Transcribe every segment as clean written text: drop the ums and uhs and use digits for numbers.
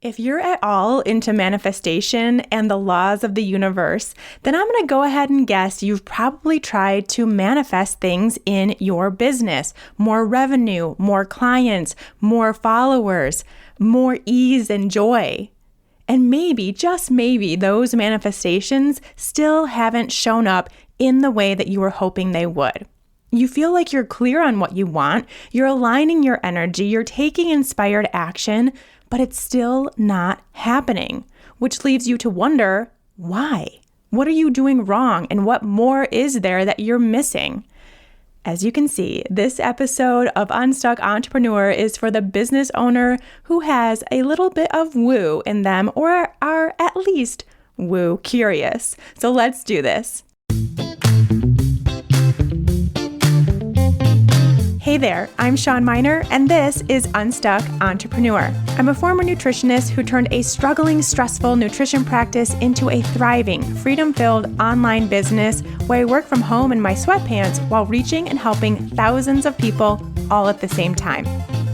If you're at all into manifestation and the laws of the universe, then I'm going to go ahead and guess you've probably tried to manifest things in your business. More revenue, more clients, more followers, more ease and joy. And maybe, just maybe, those manifestations still haven't shown up in the way that you were hoping they would. You feel like you're clear on what you want, you're aligning your energy, you're taking inspired action, but it's still not happening, which leaves you to wonder, why? What are you doing wrong, and what more is there that you're missing? As you can see, this episode of Unstuck Entrepreneur is for the business owner who has a little bit of woo in them, or are at least woo curious. So let's do this. Hey there, I'm Shawn Mynar, and this is Unstuck Entrepreneur. I'm a former nutritionist who turned a struggling, stressful nutrition practice into a thriving, freedom-filled online business where I work from home in my sweatpants while reaching and helping thousands of people all at the same time.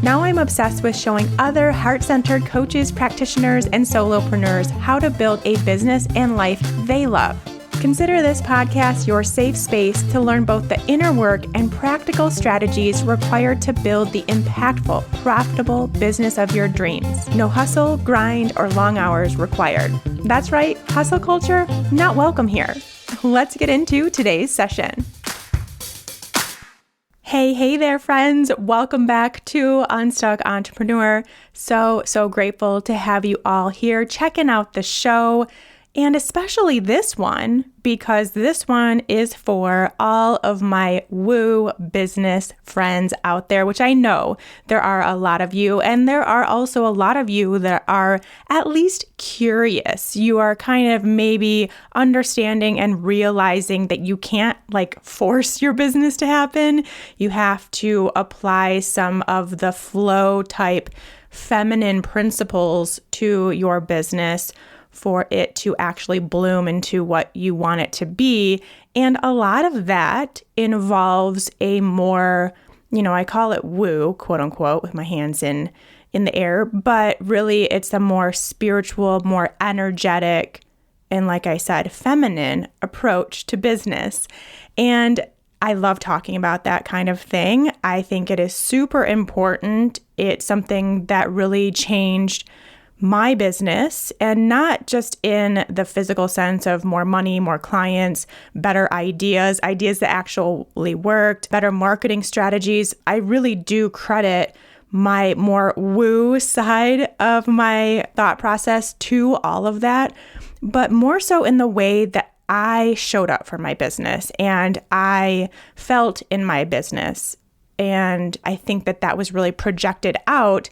Now I'm obsessed with showing other heart-centered coaches, practitioners, and solopreneurs how to build a business and life they love. Consider this podcast your safe space to learn both the inner work and practical strategies required to build the impactful, profitable business of your dreams. No hustle, grind, or long hours required. That's right, hustle culture, not welcome here. Let's get into today's session. Hey there, friends. Welcome back to Unstuck Entrepreneur. So grateful to have you all here checking out the show. And especially this one, because this one is for all of my woo business friends out there, which I know there are a lot of you. And there are also a lot of you that are at least curious. You are kind of maybe understanding and realizing that you can't force your business to happen. You have to apply some of the flow type feminine principles to your business for it to actually bloom into what you want it to be. And a lot of that involves a more, I call it woo, quote unquote, with my hands in the air, but really it's a more spiritual, more energetic, and like I said, feminine approach to business. And I love talking about that kind of thing. I think it is super important. It's something that really changed my business, and not just in the physical sense of more money, more clients, better ideas that actually worked, better marketing strategies. I really do credit my more woo side of my thought process to all of that, but more so in the way that I showed up for my business and I felt in my business. And I think that was really projected out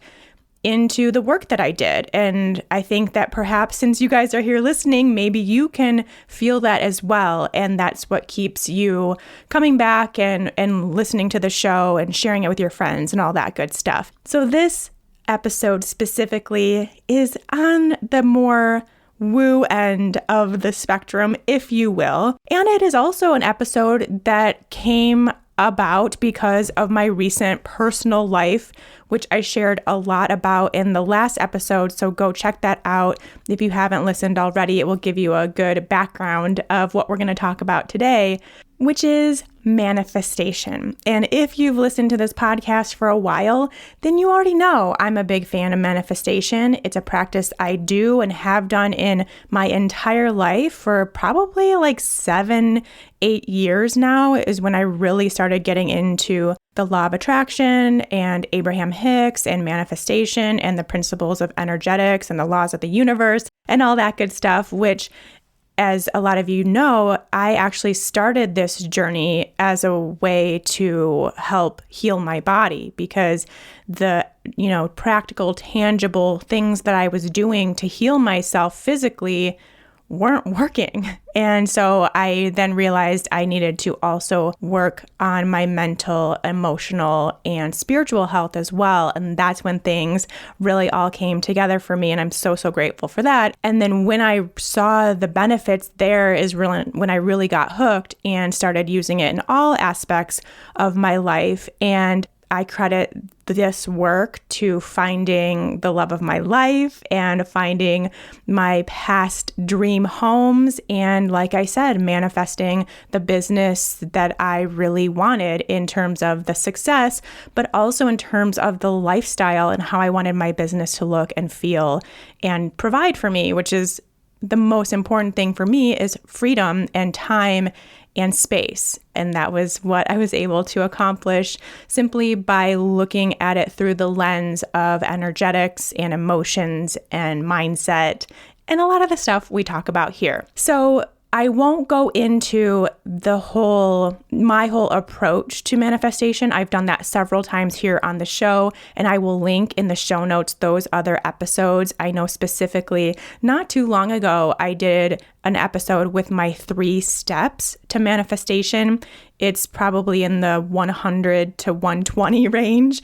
into the work that I did. And I think that perhaps since you guys are here listening, maybe you can feel that as well. And that's what keeps you coming back and listening to the show and sharing it with your friends and all that good stuff. So this episode specifically is on the more woo end of the spectrum, if you will. And it is also an episode that came about because of my recent personal life, which I shared a lot about in the last episode. So go check that out. If you haven't listened already, it will give you a good background of what we're going to talk about today, which is manifestation. And if you've listened to this podcast for a while, then you already know I'm a big fan of manifestation. It's a practice I do and have done in my entire life for probably 7-8 years now is when I really started getting into the law of attraction and Abraham Hicks and manifestation and the principles of energetics and the laws of the universe and all that good stuff, which, as a lot of you know, I actually started this journey as a way to help heal my body because the, practical, tangible things that I was doing to heal myself physically weren't working. And so I then realized I needed to also work on my mental, emotional, and spiritual health as well. And that's when things really all came together for me. And I'm so grateful for that. And then when I saw the benefits there is really when I really got hooked and started using it in all aspects of my life. And I credit this work to finding the love of my life and finding my past dream homes. And like I said, manifesting the business that I really wanted in terms of the success, but also in terms of the lifestyle and how I wanted my business to look and feel and provide for me, which is the most important thing for me, is freedom and time and space. And that was what I was able to accomplish simply by looking at it through the lens of energetics and emotions and mindset and a lot of the stuff we talk about here. So I won't go into my whole approach to manifestation. I've done that several times here on the show, and I will link in the show notes those other episodes. I know specifically not too long ago, I did an episode with my 3 steps to manifestation. It's probably in the 100 to 120 range.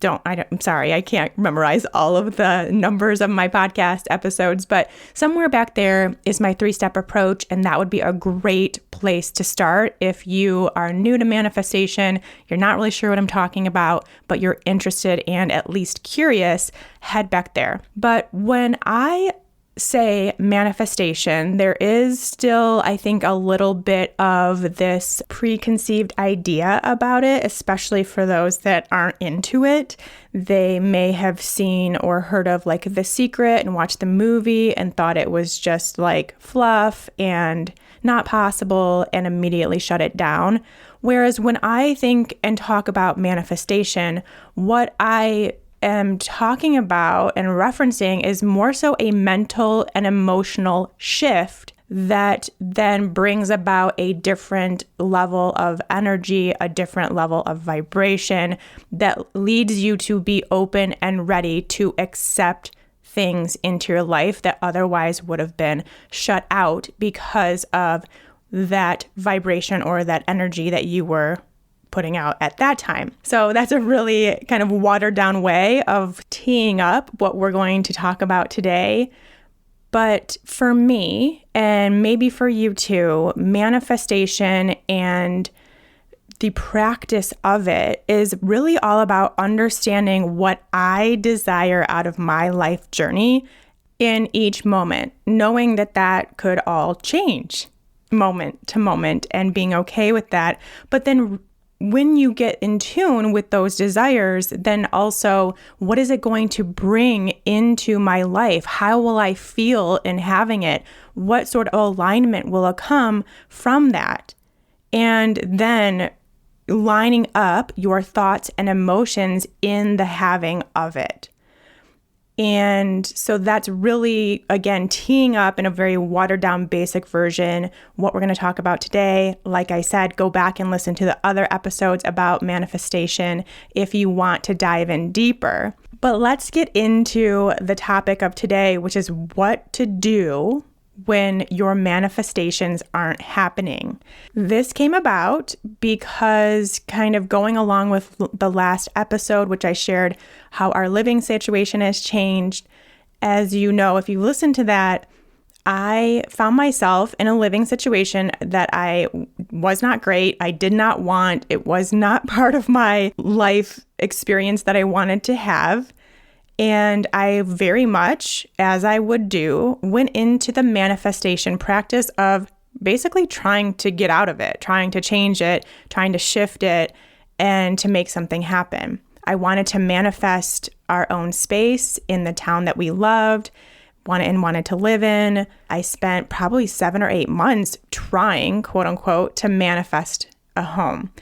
I'm sorry, I can't memorize all of the numbers of my podcast episodes, but somewhere back there is my 3-step approach, and that would be a great place to start if you are new to manifestation, you're not really sure what I'm talking about, but you're interested and at least curious, head back there. But when I say manifestation, there is still, I think, a little bit of this preconceived idea about it, especially for those that aren't into it. They may have seen or heard of like The Secret and watched the movie and thought it was just like fluff and not possible and immediately shut it down. Whereas when I think and talk about manifestation, what I am talking about and referencing is more so a mental and emotional shift that then brings about a different level of energy, a different level of vibration that leads you to be open and ready to accept things into your life that otherwise would have been shut out because of that vibration or that energy that you were putting out at that time. So that's a really kind of watered down way of teeing up what we're going to talk about today. But for me, and maybe for you too, manifestation and the practice of it is really all about understanding what I desire out of my life journey in each moment, knowing that that could all change moment to moment and being okay with that. But then when you get in tune with those desires, then also what is it going to bring into my life? How will I feel in having it? What sort of alignment will come from that? And then lining up your thoughts and emotions in the having of it. And so that's really, again, teeing up in a very watered down basic version what we're going to talk about today. Like I said, go back and listen to the other episodes about manifestation if you want to dive in deeper. But let's get into the topic of today, which is what to do when your manifestations aren't happening. This came about because kind of going along with the last episode, which I shared how our living situation has changed. As you know, if you listen to that, I found myself in a living situation that I was not great. I did not want. It was not part of my life experience that I wanted to have. And I very much, as I would do, went into the manifestation practice of basically trying to get out of it, trying to change it, trying to shift it, and to make something happen. I wanted to manifest our own space in the town that we loved, wanted to live in. I spent probably 7 or 8 months trying, quote unquote, to manifest a home.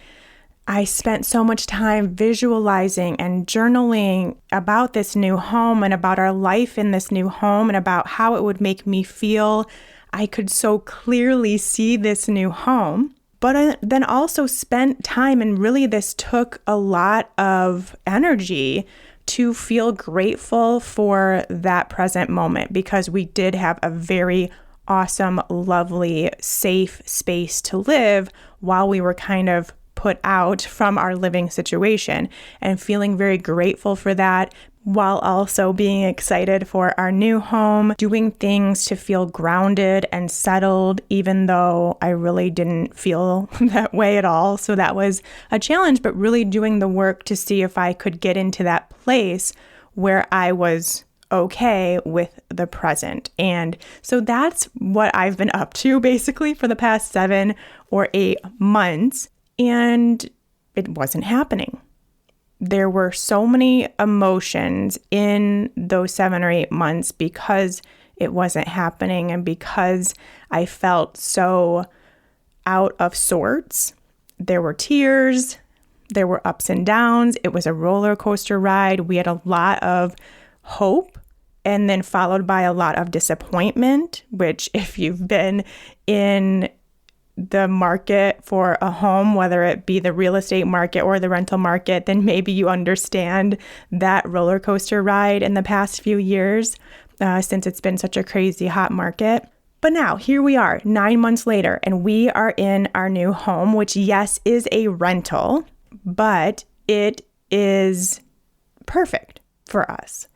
I spent so much time visualizing and journaling about this new home and about our life in this new home and about how it would make me feel. I could so clearly see this new home, but I then also spent time, and really this took a lot of energy to feel grateful for that present moment, because we did have a very awesome, lovely, safe space to live while we were kind of put out from our living situation, and feeling very grateful for that, while also being excited for our new home, doing things to feel grounded and settled, even though I really didn't feel that way at all. So that was a challenge, but really doing the work to see if I could get into that place where I was okay with the present. And so that's what I've been up to basically for the past 7 or 8 months. And it wasn't happening. There were so many emotions in those 7 or 8 months because it wasn't happening and because I felt so out of sorts. There were tears, there were ups and downs. It was a roller coaster ride. We had a lot of hope and then followed by a lot of disappointment, which if you've been in the market for a home, whether it be the real estate market or the rental market, then maybe you understand that roller coaster ride in the past few years, since it's been such a crazy hot market. But now here we are 9 months later, and we are in our new home, which yes, is a rental, but it is perfect for us.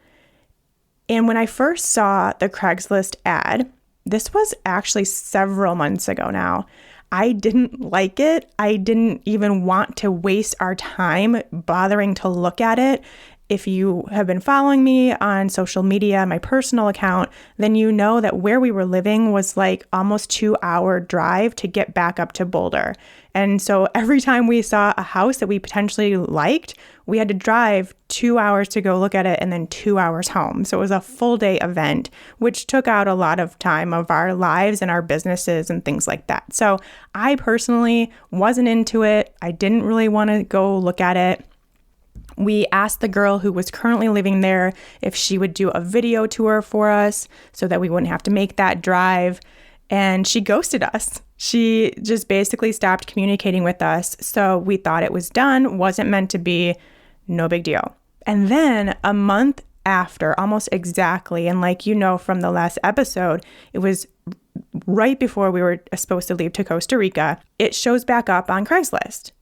And when I first saw the Craigslist ad, this was actually several months ago now, I didn't like it. I didn't even want to waste our time bothering to look at it. If you have been following me on social media, my personal account, then you know that where we were living was like almost 2-hour drive to get back up to Boulder. And so every time we saw a house that we potentially liked, we had to drive 2 hours to go look at it and then 2 hours home. So it was a full day event, which took out a lot of time of our lives and our businesses and things like that. So I personally wasn't into it. I didn't really want to go look at it. We asked the girl who was currently living there if she would do a video tour for us so that we wouldn't have to make that drive. And she ghosted us. She just basically stopped communicating with us. So we thought it was done, wasn't meant to be, no big deal. And then a month after, almost exactly, and like you know from the last episode, it was right before we were supposed to leave to Costa Rica, it shows back up on Craigslist.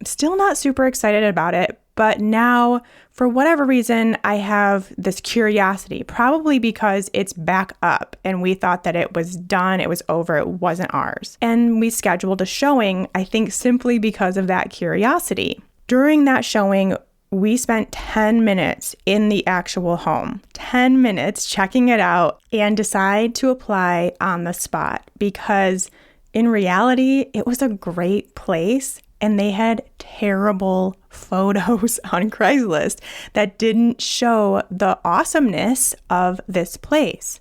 Still not super excited about it, but now, for whatever reason, I have this curiosity, probably because it's back up and we thought that it was done, it was over, it wasn't ours. And we scheduled a showing, I think simply because of that curiosity. During that showing, we spent 10 minutes in the actual home, 10 minutes checking it out and decide to apply on the spot because in reality, it was a great place. And they had terrible photos on Craigslist that didn't show the awesomeness of this place.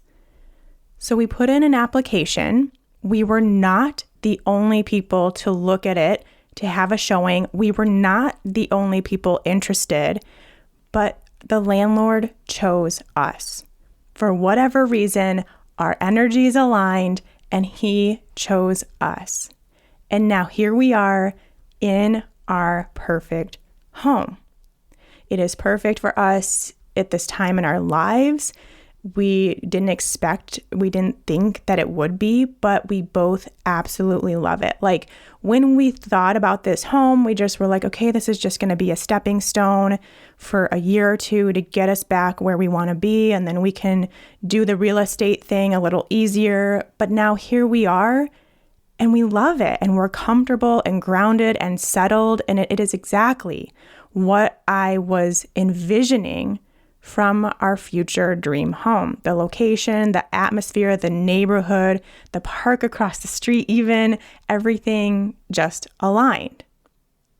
So we put in an application. We were not the only people to look at it, to have a showing. We were not the only people interested, but the landlord chose us. For whatever reason, our energies aligned and he chose us. And now here we are in our perfect home. It is perfect for us at this time in our lives. We didn't think that it would be, but we both absolutely love it. Like when we thought about this home, we just were like, okay, this is just going to be a stepping stone for a year or two to get us back where we want to be. And then we can do the real estate thing a little easier. But now here we are. And we love it, and we're comfortable and grounded and settled, and it is exactly what I was envisioning from our future dream home. The location, the atmosphere, the neighborhood, the park across the street even, everything just aligned.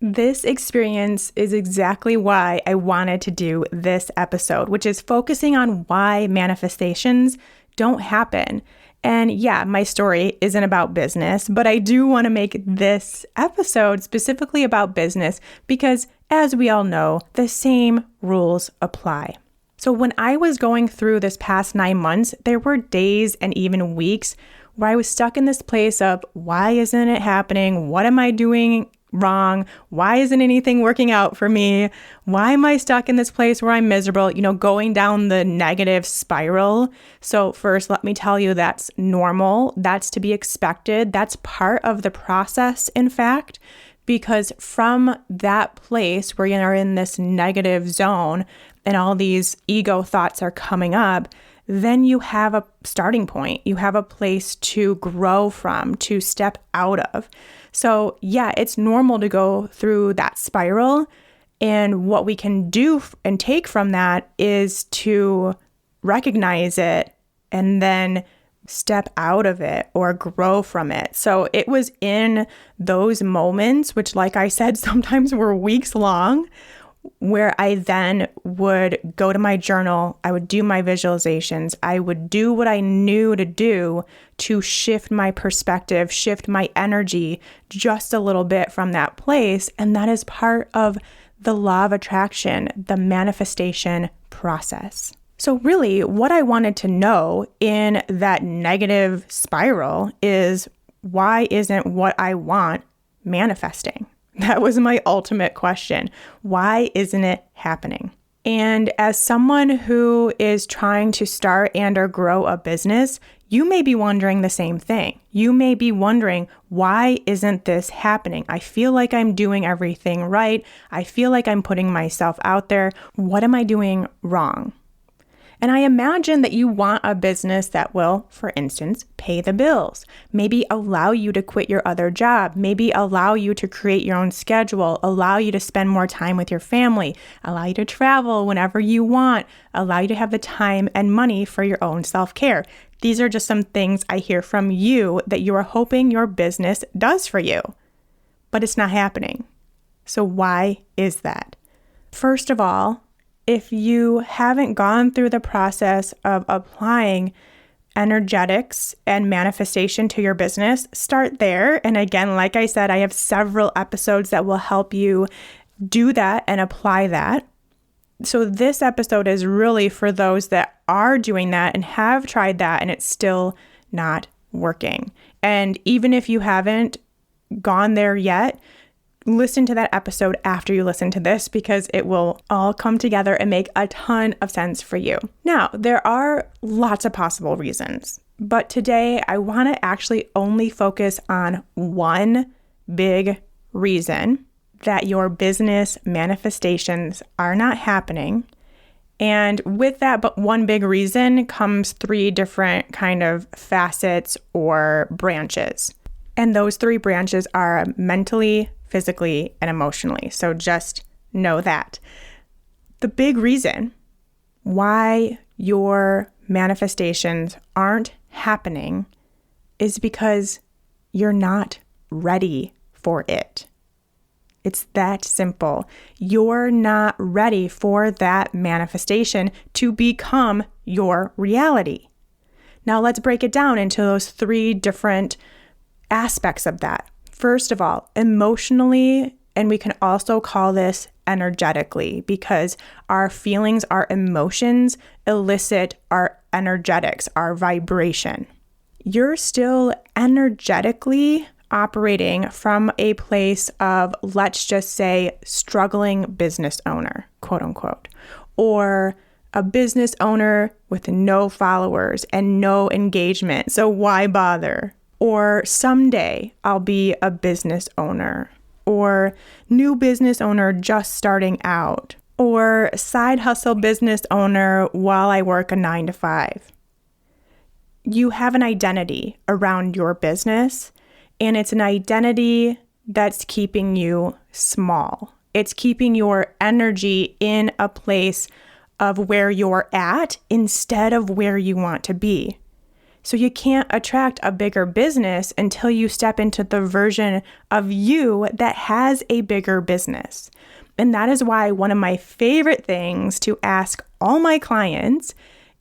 This experience is exactly why I wanted to do this episode, which is focusing on why manifestations don't happen. And yeah, my story isn't about business, but I do want to make this episode specifically about business because, as we all know, the same rules apply. So when I was going through this past 9 months, there were days and even weeks where I was stuck in this place of, why isn't it happening? What am I doing wrong? Why isn't anything working out for me? Why am I stuck in this place where I'm miserable? Going down the negative spiral. So first, let me tell you that's normal. That's to be expected. That's part of the process, in fact, because from that place where you're in this negative zone, and all these ego thoughts are coming up, then you have a starting point. You have a place to grow from, to step out of. So yeah, it's normal to go through that spiral. And what we can do and take from that is to recognize it and then step out of it or grow from it. So it was in those moments, which, like I said, sometimes were weeks long, where I then would go to my journal, I would do my visualizations, I would do what I knew to do to shift my perspective, shift my energy just a little bit from that place. And that is part of the law of attraction, the manifestation process. So really, what I wanted to know in that negative spiral is, why isn't what I want manifesting? That was my ultimate question. Why isn't it happening? And as someone who is trying to start and or grow a business, you may be wondering the same thing. You may be wondering, why isn't this happening? I feel like I'm doing everything right. I feel like I'm putting myself out there. What am I doing wrong? And I imagine that you want a business that will, for instance, pay the bills, maybe allow you to quit your other job, maybe allow you to create your own schedule, allow you to spend more time with your family, allow you to travel whenever you want, allow you to have the time and money for your own self-care. These are just some things I hear from you that you are hoping your business does for you, but it's not happening. So why is that? First of all, if you haven't gone through the process of applying energetics and manifestation to your business, start there. And again, like I said, I have several episodes that will help you do that and apply that. So this episode is really for those that are doing that and have tried that and it's still not working. And even if you haven't gone there yet, listen to that episode after you listen to this, because it will all come together and make a ton of sense for you. Now, there are lots of possible reasons, but today I want to actually only focus on one big reason that your business manifestations are not happening. And with that, but one big reason comes three different kind of facets or branches. And those three branches are mentally, physically, and emotionally. So just know that. The big reason why your manifestations aren't happening is because you're not ready for it. It's that simple. You're not ready for that manifestation to become your reality. Now let's break it down into those three different aspects of that. First of all, emotionally, and we can also call this energetically, because our feelings, our emotions elicit our energetics, our vibration. You're still energetically operating from a place of, let's just say, struggling business owner, quote unquote, or a business owner with no followers and no engagement. So why bother? Or someday I'll be a business owner, or new business owner just starting out, or side hustle business owner while I work a 9-to-5. You have an identity around your business, and it's an identity that's keeping you small. It's keeping your energy in a place of where you're at instead of where you want to be. So you can't attract a bigger business until you step into the version of you that has a bigger business. And that is why one of my favorite things to ask all my clients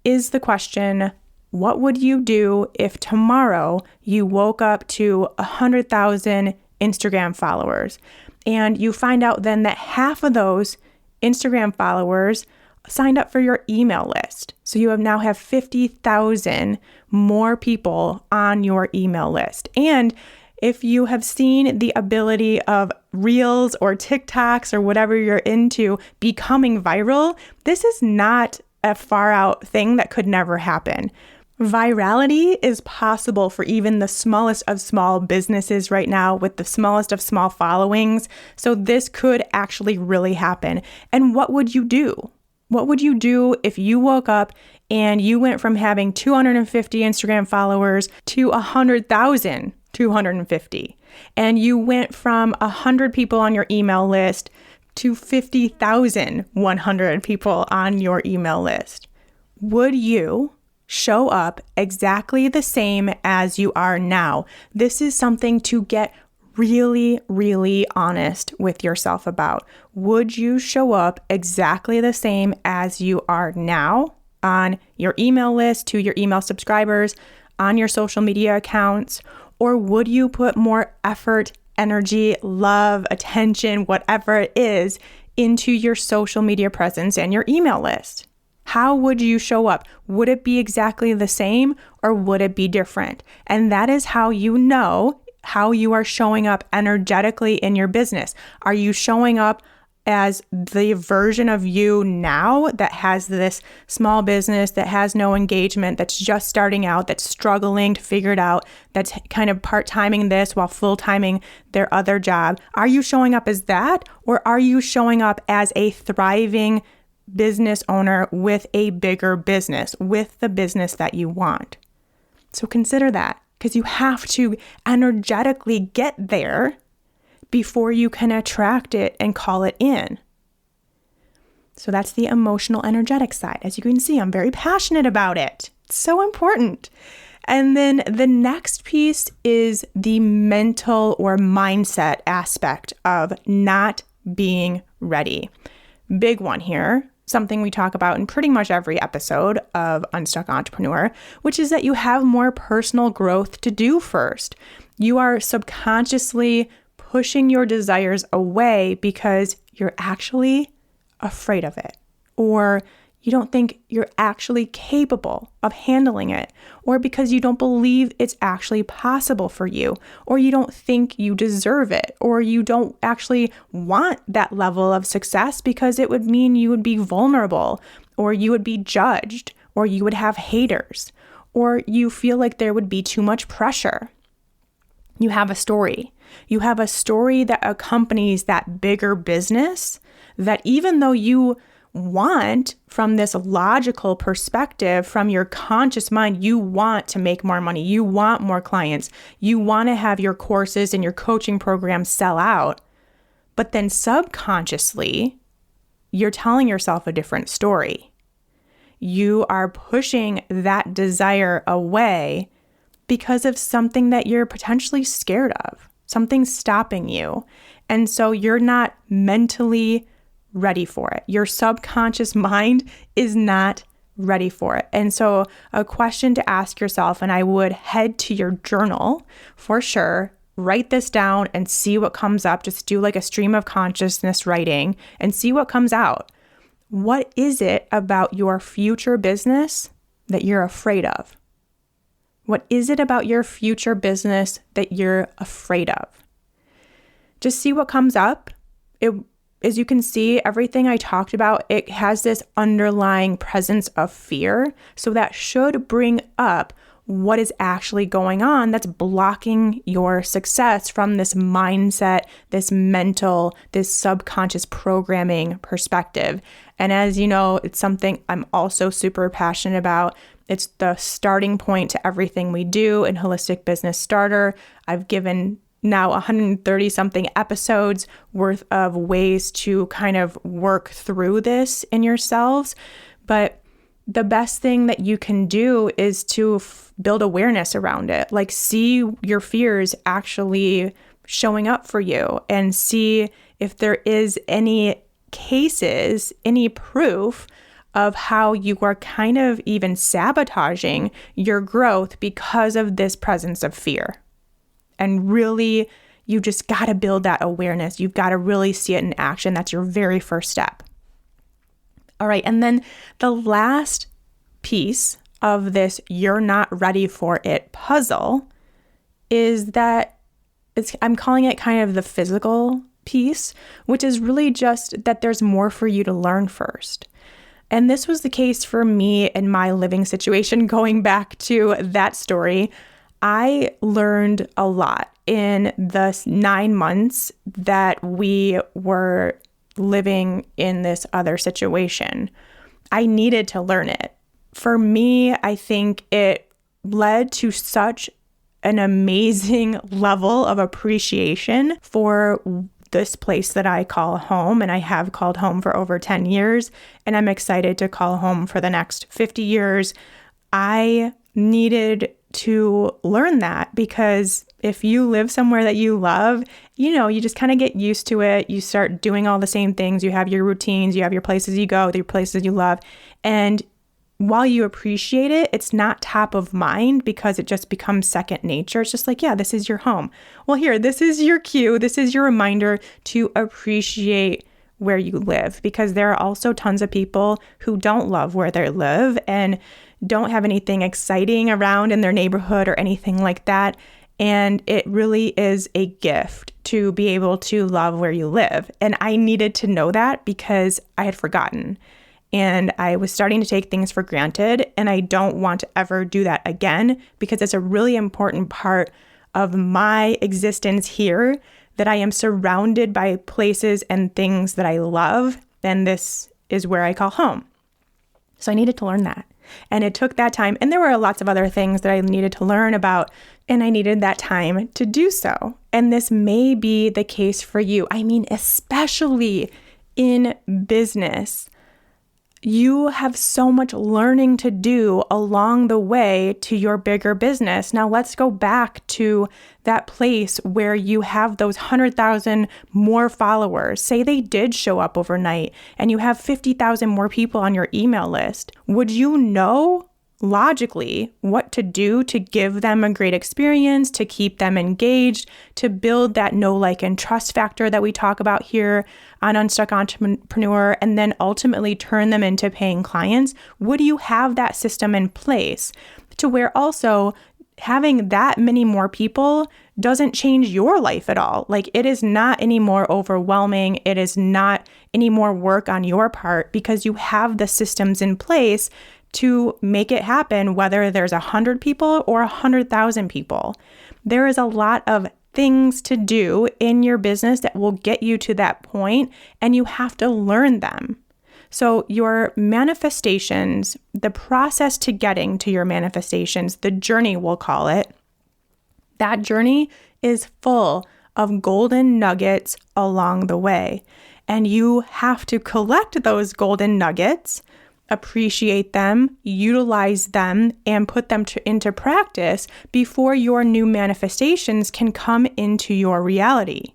is the question, what would you do if tomorrow you woke up to 100,000 Instagram followers and you find out then that half of those Instagram followers signed up for your email list. So you now have 50,000 more people on your email list. And if you have seen the ability of Reels or TikToks or whatever you're into becoming viral, this is not a far out thing that could never happen. Virality is possible for even the smallest of small businesses right now with the smallest of small followings. So this could actually really happen. And what would you do? What would you do if you woke up and you went from having 250 Instagram followers to 100,000, 250, and you went from 100 people on your email list to 50,100 people on your email list? Would you show up exactly the same as you are now? This is something to get really, really honest with yourself about. Would you show up exactly the same as you are now on your email list, to your email subscribers, on your social media accounts? Or would you put more effort, energy, love, attention, whatever it is, into your social media presence and your email list? How would you show up? Would it be exactly the same or would it be different? And that is how you know how you are showing up energetically in your business. Are you showing up as the version of you now that has this small business, that has no engagement, that's just starting out, that's struggling to figure it out, that's kind of part-timing this while full-timing their other job? Are you showing up as that, or are you showing up as a thriving business owner with a bigger business, with the business that you want? So consider that, because you have to energetically get there before you can attract it and call it in. So that's the emotional, energetic side. As you can see, I'm very passionate about it. It's so important. And then the next piece is the mental or mindset aspect of not being ready. Big one here. Something we talk about in pretty much every episode of Unstuck Entrepreneur, which is that you have more personal growth to do first. You are subconsciously pushing your desires away because you're actually afraid of it, or you don't think you're actually capable of handling it, or because you don't believe it's actually possible for you, or you don't think you deserve it, or you don't actually want that level of success because it would mean you would be vulnerable, or you would be judged, or you would have haters, or you feel like there would be too much pressure. You have a story. You have a story that accompanies that bigger business that even though you want, from this logical perspective, from your conscious mind, you want to make more money, you want more clients, you want to have your courses and your coaching programs sell out, but then subconsciously, you're telling yourself a different story. You are pushing that desire away because of something that you're potentially scared of, something stopping you. And so you're not mentally ready for it. Your subconscious mind is not ready for it. And so a question to ask yourself, and I would head to your journal for sure, write this down and see what comes up. Just do like a stream of consciousness writing and see what comes out. What is it about your future business that you're afraid of? What is it about your future business that you're afraid of? Just see what comes up. As you can see, everything I talked about, it has this underlying presence of fear. So that should bring up what is actually going on that's blocking your success from this mindset, this mental, this subconscious programming perspective. And as you know, it's something I'm also super passionate about. It's the starting point to everything we do in Holistic Business Starter. I've given now 130 something episodes worth of ways to kind of work through this in yourselves. But the best thing that you can do is to build awareness around it. Like, see your fears actually showing up for you and see if there is any cases, any proof of how you are kind of even sabotaging your growth because of this presence of fear. And really, you just got to build that awareness. You've got to really see it in action. That's your very first step. All right. And then the last piece of this you're not ready for it puzzle is that I'm calling it kind of the physical piece, which is really just that there's more for you to learn first. And this was the case for me in my living situation. Going back to that story, I learned a lot in the 9 months that we were living in this other situation. I needed to learn it. For me, I think it led to such an amazing level of appreciation for this place that I call home, and I have called home for over 10 years, and I'm excited to call home for the next 50 years. I needed to learn that, because if you live somewhere that you love, you just kind of get used to it. You start doing all the same things. You have your routines, you have your places you go, your places you love. And while you appreciate it, it's not top of mind because it just becomes second nature. It's just like, yeah, this is your home. Well, here, this is your cue. This is your reminder to appreciate where you live, because there are also tons of people who don't love where they live and don't have anything exciting around in their neighborhood or anything like that. And it really is a gift to be able to love where you live. And I needed to know that because I had forgotten. And I was starting to take things for granted, and I don't want to ever do that again, because it's a really important part of my existence here, that I am surrounded by places and things that I love, and this is where I call home. So I needed to learn that. And it took that time, and there were lots of other things that I needed to learn about, and I needed that time to do so. And this may be the case for you. I mean, especially in business. You have so much learning to do along the way to your bigger business. Now let's go back to that place where you have those 100,000 more followers. Say they did show up overnight and you have 50,000 more people on your email list. Would you know logically what to do to give them a great experience, to keep them engaged, to build that know, like, and trust factor that we talk about here on Unstuck Entrepreneur, and then ultimately turn them into paying clients? Would you have that system in place to where also having that many more people doesn't change your life at all? Like, it is not any more overwhelming. It is not any more work on your part, because you have the systems in place to make it happen, whether there's 100 people or 100,000 people. There is a lot of things to do in your business that will get you to that point, and you have to learn them. So your manifestations, the process to getting to your manifestations, the journey we'll call it, that journey is full of golden nuggets along the way. And you have to collect those golden nuggets, appreciate them, utilize them, and put them into practice before your new manifestations can come into your reality.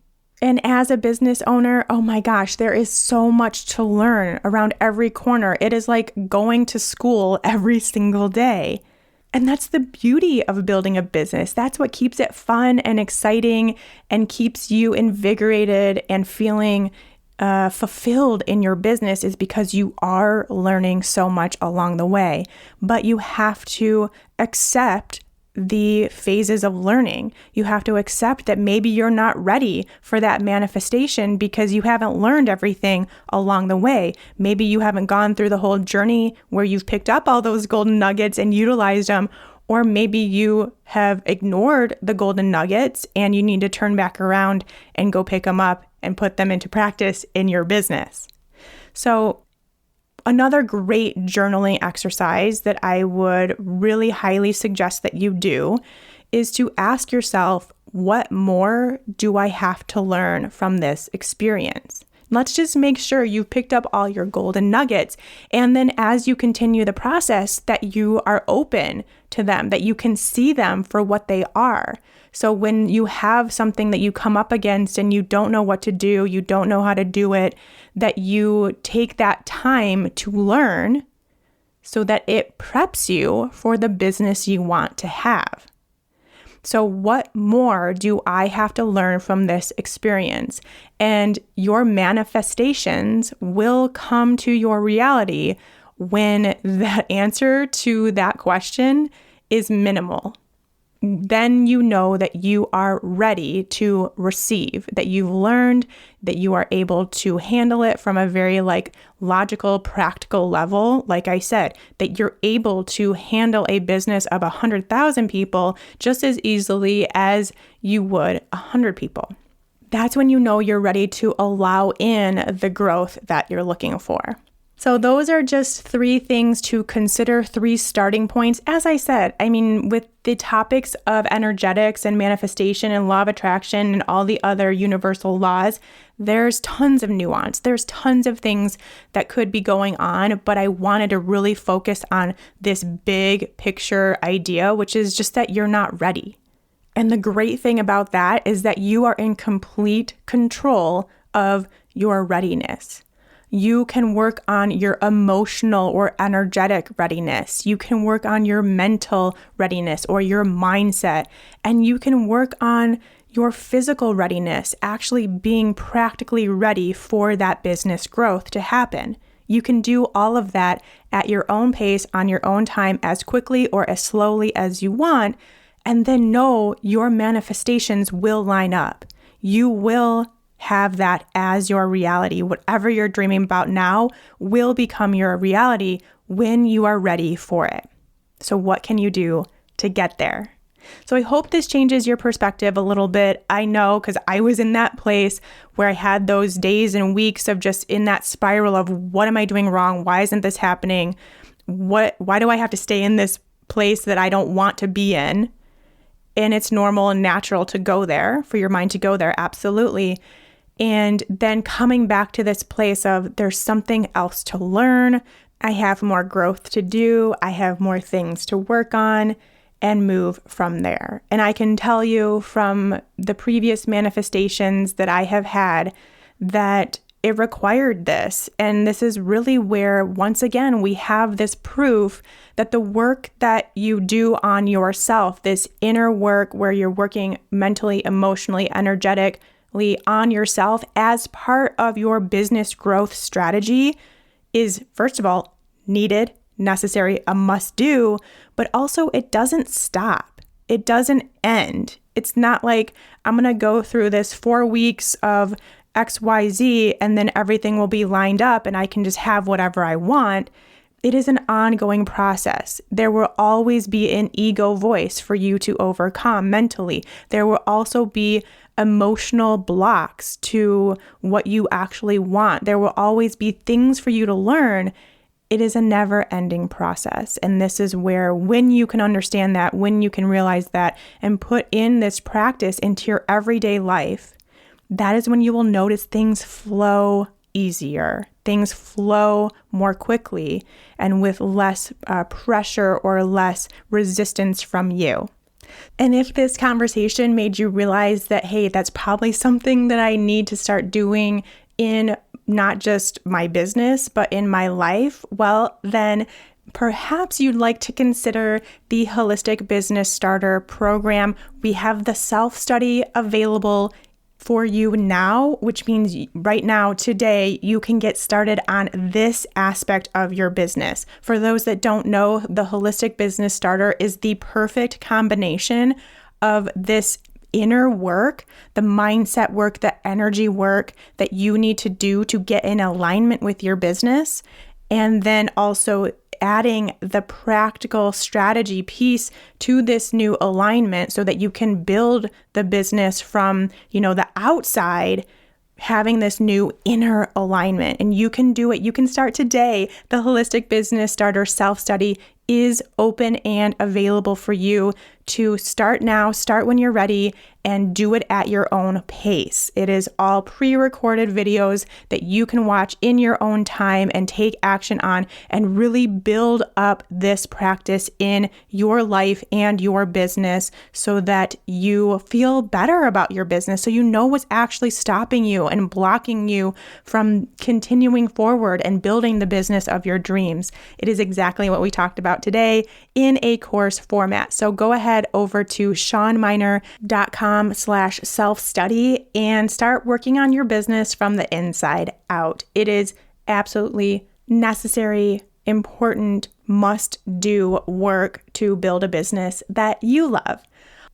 And as a business owner, oh my gosh, there is so much to learn around every corner. It is like going to school every single day. And that's the beauty of building a business. That's what keeps it fun and exciting and keeps you invigorated and feeling fulfilled in your business, is because you are learning so much along the way. But you have to accept the phases of learning. You have to accept that maybe you're not ready for that manifestation because you haven't learned everything along the way. Maybe you haven't gone through the whole journey where you've picked up all those golden nuggets and utilized them. Or maybe you have ignored the golden nuggets and you need to turn back around and go pick them up and put them into practice in your business. So another great journaling exercise that I would really highly suggest that you do is to ask yourself, what more do I have to learn from this experience? Let's just make sure you've picked up all your golden nuggets. And then as you continue the process, that you are open to them, that you can see them for what they are. So when you have something that you come up against and you don't know what to do, you don't know how to do it, that you take that time to learn so that it preps you for the business you want to have. So what more do I have to learn from this experience? And your manifestations will come to your reality when that answer to that question is minimal. Then you know that you are ready to receive, that you've learned, that you are able to handle it from a very logical, practical level. Like I said, that you're able to handle a business of 100,000 people just as easily as you would 100 people. That's when you know you're ready to allow in the growth that you're looking for. So those are just 3 things to consider, 3 starting points. As I said, I mean, with the topics of energetics and manifestation and law of attraction and all the other universal laws, there's tons of nuance. There's tons of things that could be going on, but I wanted to really focus on this big picture idea, which is just that you're not ready. And the great thing about that is that you are in complete control of your readiness. You can work on your emotional or energetic readiness. You can work on your mental readiness or your mindset. And you can work on your physical readiness, actually being practically ready for that business growth to happen. You can do all of that at your own pace, on your own time, as quickly or as slowly as you want. And then know your manifestations will line up. You will have that as your reality. Whatever you're dreaming about now will become your reality when you are ready for it. So what can you do to get there? So I hope this changes your perspective a little bit. I know, because I was in that place where I had those days and weeks of just in that spiral of what am I doing wrong? Why isn't this happening? Why do I have to stay in this place that I don't want to be in? And it's normal and natural to go there, for your mind to go there, absolutely. And then coming back to this place of there's something else to learn. I have more growth to do. I have more things to work on, and move from there. And I can tell you from the previous manifestations that I have had that it required this. And this is really where, once again, we have this proof that the work that you do on yourself, this inner work where you're working mentally, emotionally, energetically on yourself as part of your business growth strategy is, first of all, needed, necessary, a must do, but also it doesn't stop. It doesn't end. It's not like I'm going to go through this 4 weeks of XYZ and then everything will be lined up and I can just have whatever I want. It is an ongoing process. There will always be an ego voice for you to overcome mentally. There will also be emotional blocks to what you actually want. There will always be things for you to learn. It is a never-ending process. And this is where, when you can understand that, when you can realize that and put in this practice into your everyday life, that is when you will notice things flow easier. Things flow more quickly and with less pressure or less resistance from you. And if this conversation made you realize that, hey, that's probably something that I need to start doing in not just my business, but in my life, well, then perhaps you'd like to consider the Holistic Business Starter program. We have the self-study available for you now, which means right now, today, you can get started on this aspect of your business. For those that don't know, the Holistic Business Starter is the perfect combination of this inner work, the mindset work, the energy work that you need to do to get in alignment with your business, and then also adding the practical strategy piece to this new alignment so that you can build the business from, the outside, having this new inner alignment. And you can do it. You can start today. The Holistic Business Starter self-study is open and available for you to start now, start when you're ready, and do it at your own pace. It is all pre-recorded videos that you can watch in your own time and take action on and really build up this practice in your life and your business so that you feel better about your business, so you know what's actually stopping you and blocking you from continuing forward and building the business of your dreams. It is exactly what we talked about today in a course format. So go ahead over to shawnmynar.com/self-study and start working on your business from the inside out. It is absolutely necessary, important, must-do work to build a business that you love.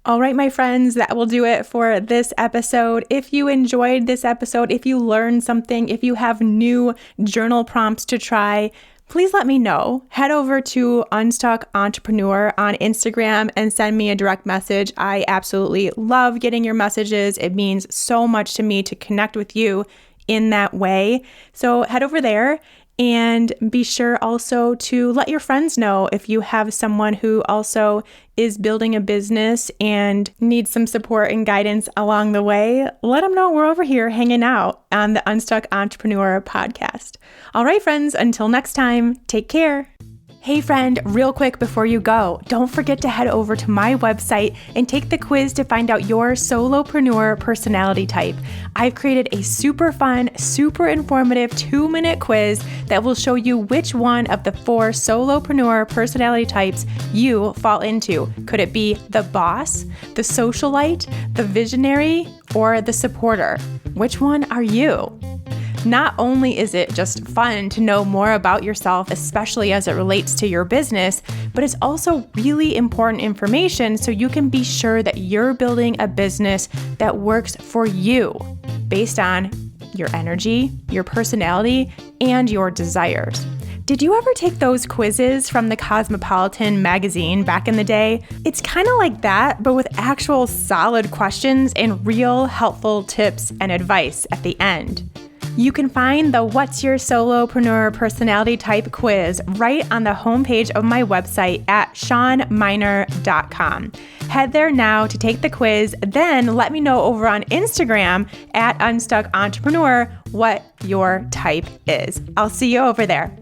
All right, my friends, that will do it for this episode. If you enjoyed this episode, if you learned something, if you have new journal prompts to try, please let me know. Head over to Unstuck Entrepreneur on Instagram and send me a direct message. I absolutely love getting your messages. It means so much to me to connect with you in that way. So head over there. And be sure also to let your friends know if you have someone who also is building a business and needs some support and guidance along the way. Let them know we're over here hanging out on the Unstuck Entrepreneur podcast. All right, friends, until next time, take care. Hey friend, real quick before you go, don't forget to head over to my website and take the quiz to find out your solopreneur personality type. I've created a super fun, super informative 2-minute quiz that will show you which one of the 4 solopreneur personality types you fall into. Could it be the boss, the socialite, the visionary, or the supporter? Which one are you? Not only is it just fun to know more about yourself, especially as it relates to your business, but it's also really important information so you can be sure that you're building a business that works for you based on your energy, your personality, and your desires. Did you ever take those quizzes from the Cosmopolitan magazine back in the day? It's kind of like that, but with actual solid questions and real helpful tips and advice at the end. You can find the What's Your Solopreneur Personality Type quiz right on the homepage of my website at ShawnMynar.com. Head there now to take the quiz, then let me know over on Instagram at Unstuck Entrepreneur what your type is. I'll see you over there.